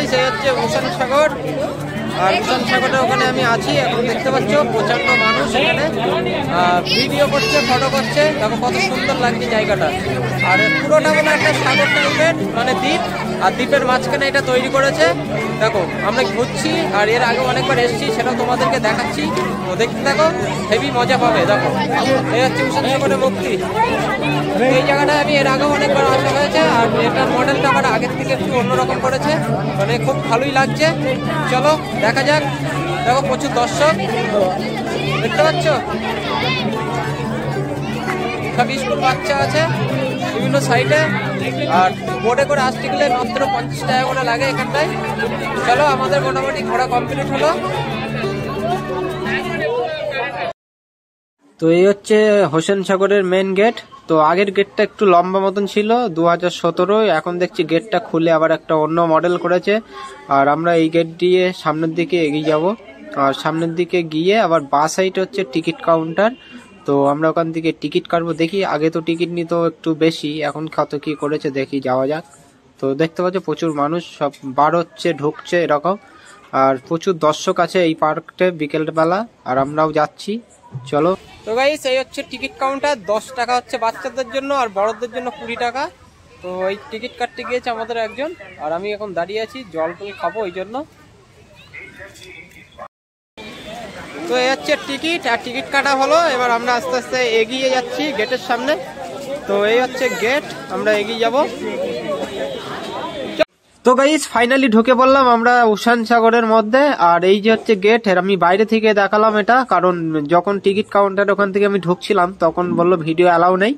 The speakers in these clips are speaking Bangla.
গাইস এই হচ্ছে উষান সাগর, আর উষান সাগরের ওখানে আমি আছি এখন। দেখতে পাচ্ছ প্রচন্ড মানুষ এখানে ভিডিও করছে, ফটো করছে। দেখো কত সুন্দর লাগছে জায়গাটা। আর পুরোটা মানে একটা সাগর টাইপের মানে দ্বীপ, আর দ্বীপের মাঝখানে এটা তৈরি করেছে। দেখো আমরা ঘুরছি, আর এর আগে অনেকবার এসেছি, সেটাও তোমাদেরকে দেখাচ্ছি। তো দেখতে থাকো, হেভি মজা পাবে। দেখো এই হচ্ছে উষান সাগরের মুক্তি। এই জায়গাটায় আমি এর আগেও অনেকবার আসা হয়েছে, আর এটার মডেলটা আবার আগের থেকে একটু অন্যরকম করেছে, মানে খুব ভালোই লাগছে। চলো দেখা যাক। দেখো প্রচুর দর্শক দেখতে পাচ্ছ, সব স্কুল বাচ্চা আছে বিভিন্ন সাইডে। আর বোটে করে আসতে গেলে মাত্র 50 টাকা করে লাগে এখানটায়। চলো আমাদের মোটামুটি ঘোরা কমপ্লিট হলো। তো এই হচ্ছে হোসেন সাগরের মেন গেট। তো আগের গেটটা একটু লম্বা মতন ছিল 2017, এখন দেখছি গেটটা খুলে আবার একটা অন্য মডেল করেছে। আর আমরা এই গেট দিয়ে সামনের দিকে এগিয়ে যাব, আর সামনের দিকে গিয়ে আবার বাঁ সাইড হচ্ছে টিকিট কাউন্টার। তো আমরা ওখান থেকে টিকিট কাটবো। দেখি, আগে তো টিকিট নিত একটু বেশি, এখন কত কি করেছে দেখি, যাওয়া যাক। তো দেখতে পাচ্ছ প্রচুর মানুষ সব বার হচ্ছে, ঢুকছে এরকম। আর প্রচুর দর্শক আছে এই পার্কটা বিকেলবেলা, আর আমরাও যাচ্ছি। চলো। তো গাইস এই হচ্ছে টিকিট কাউন্টার। 10 টাকা হচ্ছে বাচ্চাদের জন্য, আর বড়দের জন্য 20 টাকা। তো এই টিকিট কাটতে গিয়েছে আমাদের একজন, আর আমি এখন দাঁড়িয়ে আছি, জল টল খাবো ওই জন্য। তো এই হচ্ছে টিকিট, আর টিকিট কাটা হলো। এবার আমরা আস্তে আস্তে এগিয়ে যাচ্ছি গেটের সামনে। তো এই হচ্ছে গেট, আমরা এগিয়ে যাব। তো গাইস ফাইনালি ঢুকে পড়লাম আমরা উষান সাগরের মধ্যে। আর এই যে হচ্ছে গেট, আমি বাইরে থেকে দেখালাম এটা, কারণ যখন টিকিট কাউন্টার ওখান থেকে আমি ঢুকছিলাম তখন বললো ভিডিও অ্যালাউ নেই,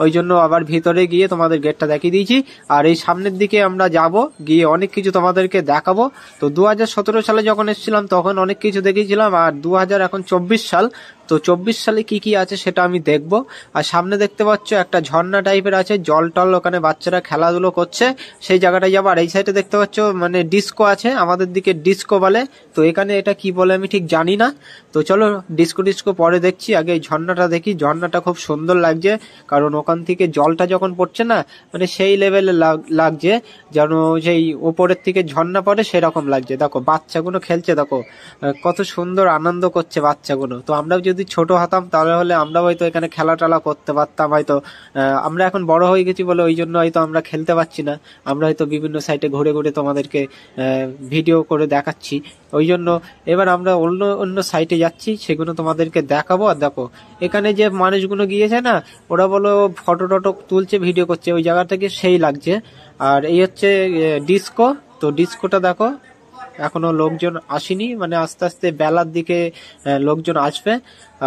ওই জন্য আবার ভিতরে গিয়ে তোমাদের গেটটা দেখিয়ে দিয়েছি। আর এই সামনের দিকে আমরা যাব, গিয়ে অনেক কিছু তোমাদেরকে দেখাবো। তো 2017 সালে যখন এসেছিলাম তখন অনেক কিছু দেখিয়েছিলাম, আর 2000 এখন 24 সাল। তো 24 সালে কি কি আছে সেটা আমি দেখবো। আর সামনে দেখতে পাচ্ছ একটা ঝর্ণা টাইপের আছে, জল টল, ওখানে বাচ্চারা খেলাধুলো করছে, সেই জায়গাটায় যাবো। আর এই সাইডে দেখতে পাচ্ছ মানে ডিস্কো আছে, আমাদের দিকে ডিস্কো বলে, তো এখানে এটা কি বলে আমি ঠিক জানি না। তো চলো ডিস্কো পরে দেখছি, আগে এই ঝর্ণাটা দেখি। ঝর্ণাটা খুব সুন্দর লাগছে, কারণ ওখান থেকে জলটা যখন পড়ছে না, মানে সেই লেভেলে লাগছে, যেন সেই ওপরের থেকে ঝর্ণা পড়ে সেরকম লাগছে। দেখো বাচ্চাগুলো খেলছে, দেখো কত সুন্দর আনন্দ করছে বাচ্চাগুলো। তো আমরাও যদি ছোট হতাম তাহলে হলে আমরা হয়তো এখানে খেলা টেলা করতে পারতাম হয়তো। আমরা এখন বড় হয়ে গেছি বলে ওই জন্য হয়তো আমরা খেলতে পারছি না। আমরা হয়তো বিভিন্ন সাইটে ঘুরে ঘুরে তোমাদেরকে ভিডিও করে দেখাচ্ছি, ওই জন্য এবার আমরা অন্য অন্য সাইটে যাচ্ছি, সেগুলো তোমাদেরকে দেখাবো। আর দেখো এখানে যে মানুষগুলো গিয়েছে না, ওরা বলো ফটো টটো তুলছে, ভিডিও করছে ওই জায়গা থেকে, সেই লাগছে। আর এই হচ্ছে ডিস্কো। তো ডিস্কোটা দেখো এখনো লোকজন আসেনি, মানে আস্তে আস্তে বেলার দিকে লোকজন আসবে।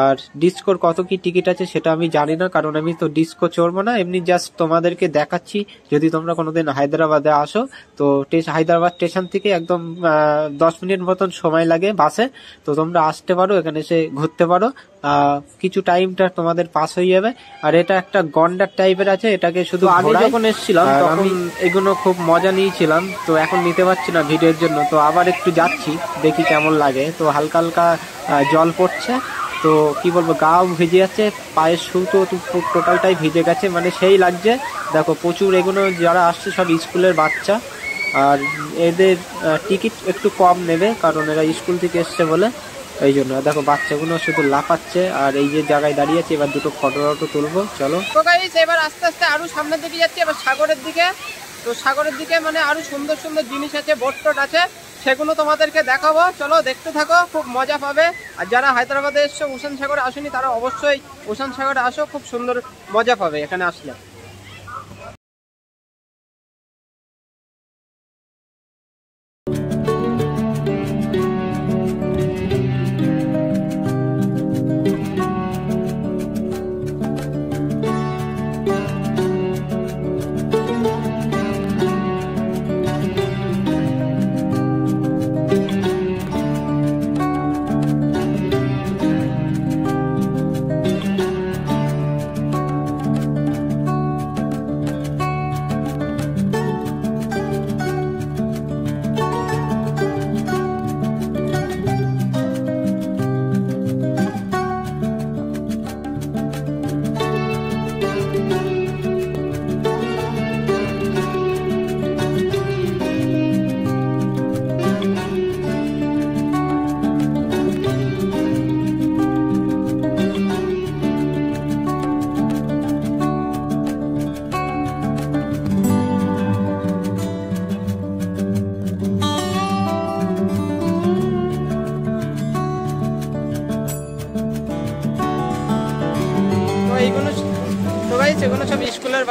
আর ডিস্কোর কত কি টিকিট আছে সেটা আমি জানি না, কারণ আমি তো ডিস্কো চড়বো না, এমনি জাস্ট তোমাদেরকে দেখাচ্ছি। যদি তোমরা কোনোদিন হায়দ্রাবাদে আসো, তো হায়দ্রাবাদ স্টেশন থেকে একদম 10 মিনিট মতন সময় লাগে বাসে, তো তোমরা আসতে পারো, এখানে এসে ঘুরতে পারো। কিছু টাইমটা তোমাদের পাস হয়ে যাবে। আর এটা একটা গন্ডার টাইপের আছে, এটাকে শুধু আগে যখন এসেছিলাম আমি এগুলো খুব মজা নিয়েছিলাম, তো এখন নিতে পারছি না ভিডিওর জন্য। তো আবার একটু যাচ্ছি, দেখি কেমন লাগে। তো হালকা হালকা জল পড়ছে, তো কি বলবো, গাও ভিজে যাচ্ছে, পায়ের শু তো টোটালটাই ভিজে গেছে, মানে সেই লাগছে। দেখো প্রচুর এগুলো যারা আসছে সব স্কুলের বাচ্চা, আর এদের টিকিট একটু কম নেবে, কারণ এরা স্কুল থেকে এসছে বলে, এই জন্য। দেখো বাচ্চাগুলো শুধু লাফাচ্ছে, আর এই যে জায়গায় দাঁড়িয়ে আছে, এবার দুটো ফটো তুলবো। চলো তো গাইস এবার আস্তে আস্তে আরো সামনের দিকে যাচ্ছে, এবার সাগরের দিকে। তো সাগরের দিকে মানে আরো সুন্দর সুন্দর জিনিস আছে, বোট টোট আছে, সেগুলো তোমাদেরকে দেখাবো। চলো দেখতে থাকো, খুব মজা পাবে। আর যারা হায়দ্রাবাদে এসছো উষান সাগরে আসেনি, তারা অবশ্যই উষান সাগরে আসো, খুব সুন্দর মজা পাবে এখানে আসলে।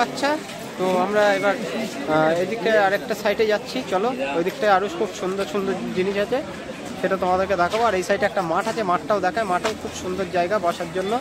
বাচ্চা। তো আমরা এবার এদিকটায় আরেকটা সাইডে যাচ্ছি, চলো ওই দিকটায় আরও খুব সুন্দর সুন্দর জিনিস আছে, সেটা তোমাদেরকে দেখাবো। আর এই সাইডে একটা মাঠ আছে, মাঠটাও দেখায়, মাঠও খুব সুন্দর জায়গা বসার জন্য।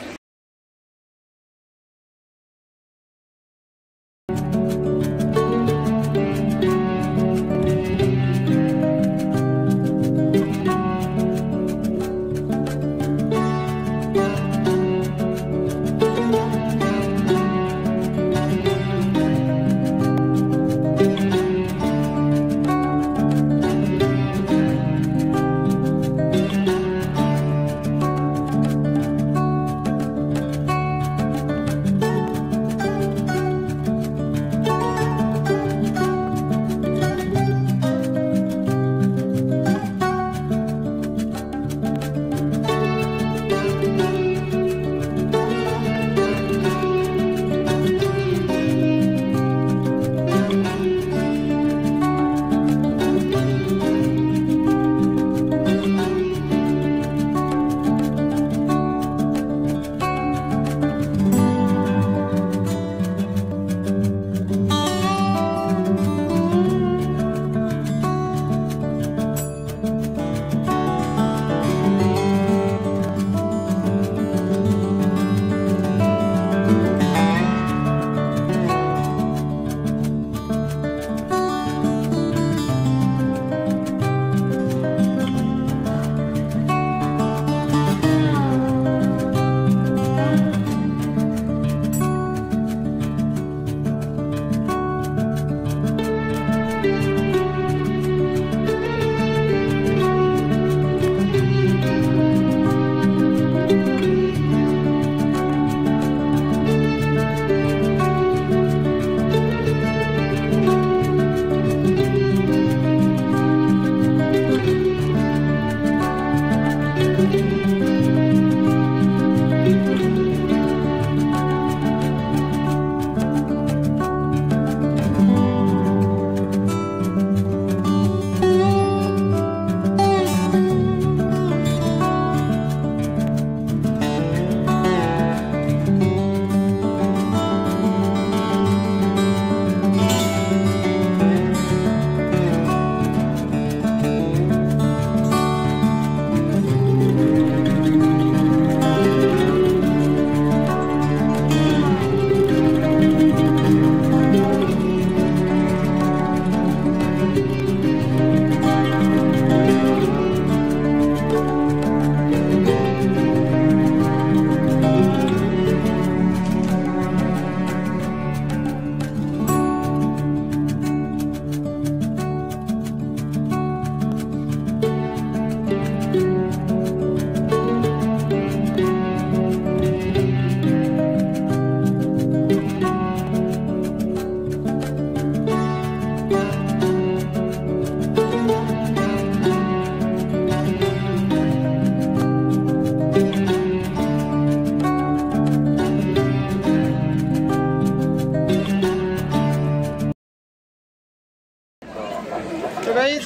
তো গাইস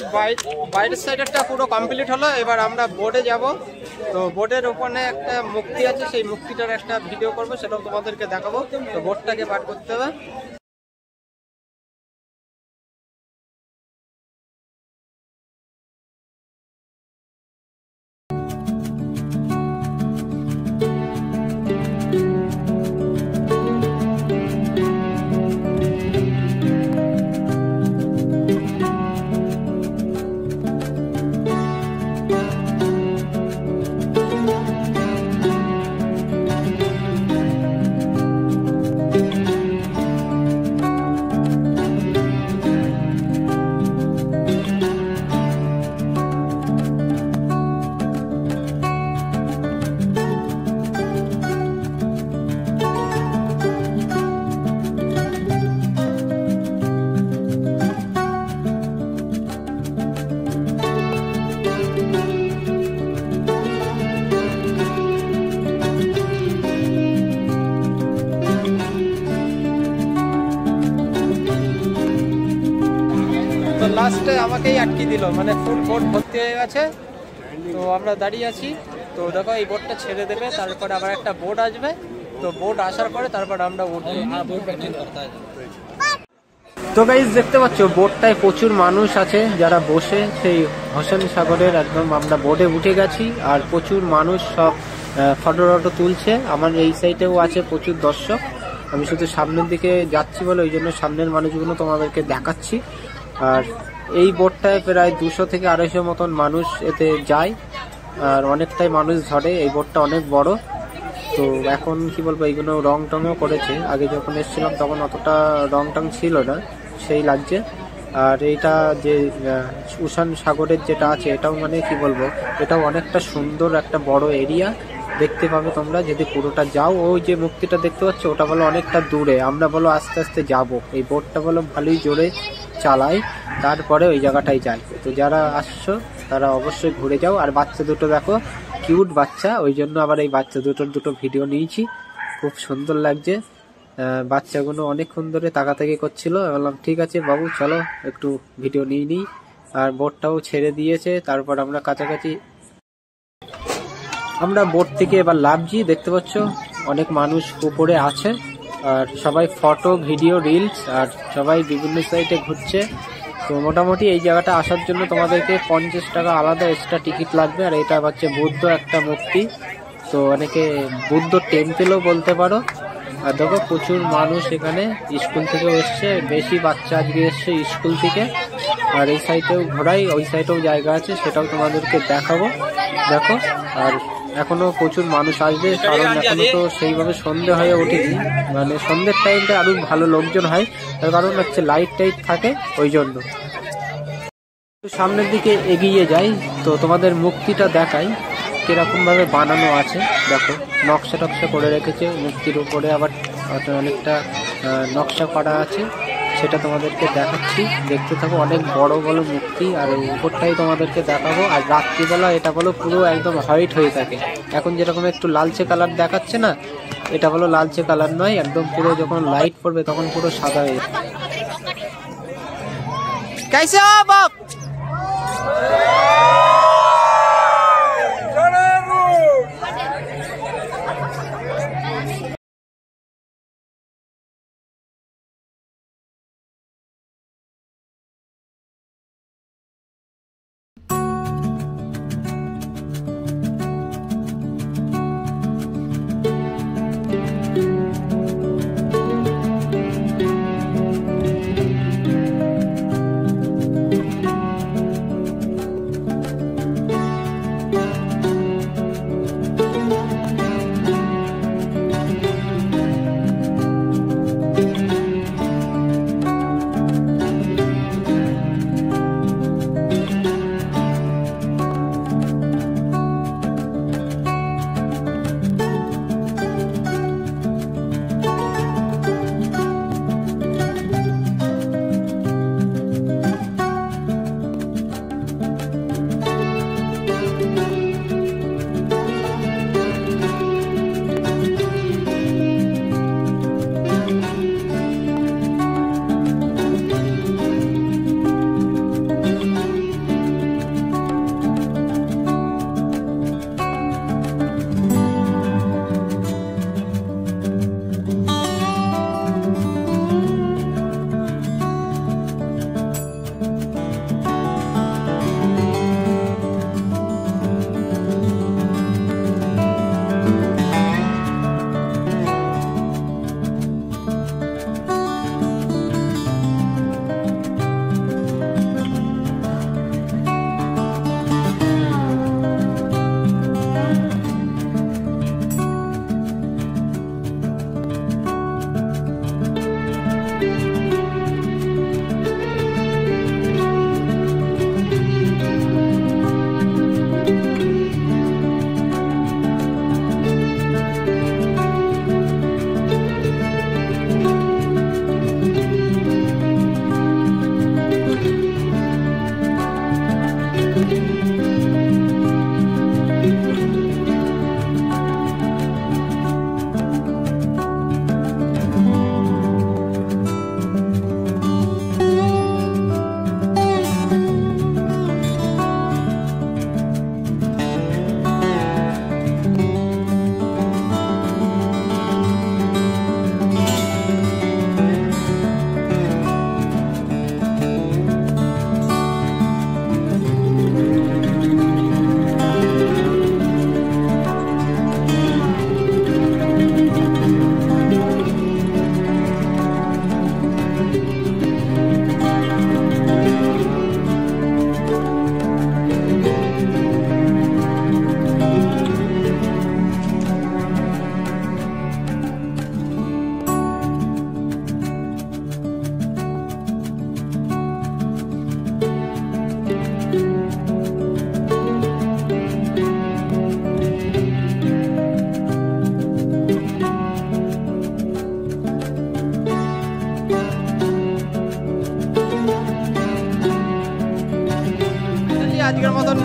বাইরের সাইডেরটা পুরো কমপ্লিট হলো, এবার আমরা বোর্ডে যাব। তো বোর্ডের ওখানে একটা মূর্তি আছে, সেই মূর্তিটার একটা ভিডিও করব, সেটাও তোমাদেরকে দেখাবো। তো বোর্ডটাকে বার করতে হবে। লাস্টে আমাকেই আটকে দিল, মানে ফুল বোট ভর্তি হয়ে গেছে। তো আমরা দাঁড়িয়ে আছি। তো দেখো এই বোটটা ছেড়ে দেবে, তারপরে আবার একটা বোট আসবে, তো বোট আসার পরে তারপর আমরা উঠবো। তো গাইস দেখতে পাচ্ছ বোটটায় প্রচুর মানুষ আছে যারা বসে সেই হোসেন সাগরের একদম আমরা বোটে উঠে গেছি। আর প্রচুর মানুষ সব ফটো তুলছে। আমার এই সাইডেও আছে প্রচুর দর্শক। আমি শুধু সামনের দিকে যাচ্ছি বলে ওই জন্য সামনের মানুষগুলো তোমাদেরকে দেখাচ্ছি। আর এই বোটটায় প্রায় 200 থেকে 250 মতন মানুষ এতে যায় আর অনেকটাই মানুষ ধরে। এই বোটটা অনেক বড়। তো এখন কি বলবো, এইগুলো রং টংও করেছে। আগে যখন এসেছিলাম তখন অতটা রং টং ছিল না, সেই লাগছে। আর এইটা যে উশান সাগরের যেটা আছে এটাও মানে কি বলবো, এটাও অনেকটা সুন্দর একটা বড় এরিয়া দেখতে পাবে তোমরা যদি পুরোটা যাও। ওই যে মুক্তিটা দেখতে পাচ্ছ ওটা বলো অনেকটা দূরে, আমরা বলো আস্তে আস্তে যাব। এই বোটটা বলো ভালোই জোরে চালায়, তারপরে ওই জায়গাটায় যায়। তো যারা আসছো তারা অবশ্যই ঘুরে যাও। আর বাচ্চা দুটো দেখো, কিউট বাচ্চা, ওই জন্য আবার এই বাচ্চা দুটো ভিডিও নিয়েছি। খুব সুন্দর লাগছে। বাচ্চাগুলো অনেকক্ষণ ধরে তাকাতাকি করছিল, বললাম ঠিক আছে বাবু চলো একটু ভিডিও নিয়ে নিই। আর বোটটাও ছেড়ে দিয়েছে, তারপর আমরা কাছাকাছি আমরা বোট থেকে এবার লাফছি। দেখতে পাচ্ছ অনেক মানুষ উপরে আছে আর সবাই ফটো ভিডিও রিলস আর সবাই বিভিন্ন সাইডে ঘুরছে। তো মোটামুটি এই জায়গাটা আসার জন্য তোমাদেরকে 50 টাকা আলাদা এক্সট্রা টিকিট লাগবে। আর এটা হচ্ছে বুদ্ধ একটা মূর্তি, তো অনেকে বুদ্ধ টেম্পেলও বলতে পারো। আর দেখো প্রচুর মানুষ এখানে, স্কুল থেকেও এসছে, বেশি বাচ্চা আজকে এসছে স্কুল থেকে। আর এই সাইডেও ঘোরাই, ওই সাইডেও জায়গা আছে, সেটাও তোমাদেরকে দেখাবো। দেখো আর এখনো প্রচুর মানুষ আসবে, কারণ এখনো তো সেইভাবে সন্ধে হয়ে ওঠেনি। মানে সন্ধ্যের টাইমটা আরো ভালো লোকজন হয়, তার কারণ হচ্ছে লাইট টাইট থাকে ওই জন্য। সামনের দিকে এগিয়ে যাই তো তোমাদের মুক্তিটা দেখাই কিরকম ভাবে বানানো আছে। দেখো নকশা টকশা করে রেখেছে মূর্তির উপরে, আবার অনেকটা নকশা করা আছে, সেটা তোমাদেরকে দেখাচ্ছি। দেখতে থাকো, অনেক বড় বড় মূর্তি। আর উপরটাই তোমাদেরকে দেখাবো। আর রাত্রিবেলা এটা বলো পুরো একদম হোয়াইট হয়ে থাকে। এখন যেরকম একটু লালচে কালার দেখাচ্ছে না, এটা বলো লালচে কালার নয়, একদম পুরো যখন লাইট পড়বে তখন পুরো সাদা হয়ে যাবে। कैसे हो बाप?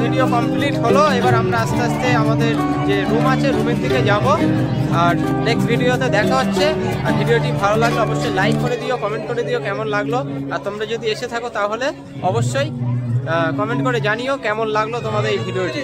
ভিডিও কমপ্লিট হলো। এবার আমরা আস্তে আস্তে আমাদের যে রুম আছে রুমের দিকে যাব। আর নেক্সট ভিডিওতে দেখা হচ্ছে। আর ভিডিওটি ভালো লাগলে অবশ্যই লাইক করে দিও, কমেন্ট করে দিও কেমন লাগলো। আর তোমরা যদি এসে থাকো তাহলে অবশ্যই কমেন্ট করে জানিও কেমন লাগলো তোমাদের এই ভিডিওটি।